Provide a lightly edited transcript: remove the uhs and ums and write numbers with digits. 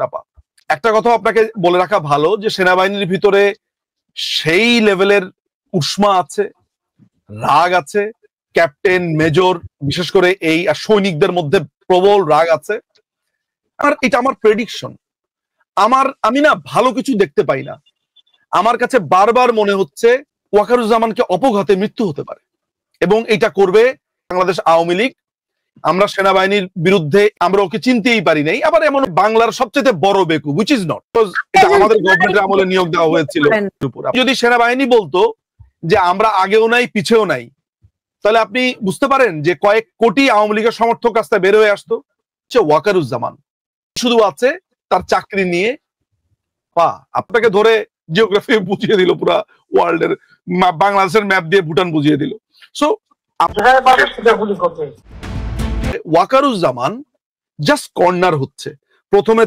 আপা, একটা কথা আপনাকে বলে রাখা ভালো যে সেনাবাহিনীর ভিতরে সেই লেভেলের উষ্মা আছে, রাগ আছে, ক্যাপ্টেন মেজর বিশেষ করে এই সৈনিকদের মধ্যে প্রবল রাগ আছে। আর এটা আমার প্রেডিকশন। আমি না ভালো কিছু দেখতে পাই না। আমার কাছে বারবার মনে হচ্ছে ওয়াকারুজ্জামানকে অপঘাতে মৃত্যু হতে পারে এবং এটা করবে বাংলাদেশ আওয়ামী লীগ। আমরা সেনাবাহিনীর বিরুদ্ধে আমরা ওকে চিনতেই পারি নাই, আবার এমন বাংলার সবচেয়ে বড় বেকু, which is not, এটা আমাদের গভর্নমেন্টের আমলে নিয়োগ দেওয়া হয়েছিল। যদি সেনাবাহিনী বলতো যে আমরা আগেও নাই পিছেও নাই, তাহলে আপনি বুঝতে পারেন যে কয়েক কোটি আওয়ামী লীগের সমর্থক রাস্তায় বের হয়ে আসতো। ওয়াকারুজ্জামান শুধু আছে তার চাকরি নিয়ে আপনাকে ধরে জিওগ্রাফি বুঝিয়ে দিল, পুরা ওয়ার্ল্ডের বাংলাদেশের ম্যাপ দিয়ে ভুটান বুঝিয়ে দিল। সো ওয়াকারুজ্জামান জাস্ট কর্নার হচ্ছে প্রথমে।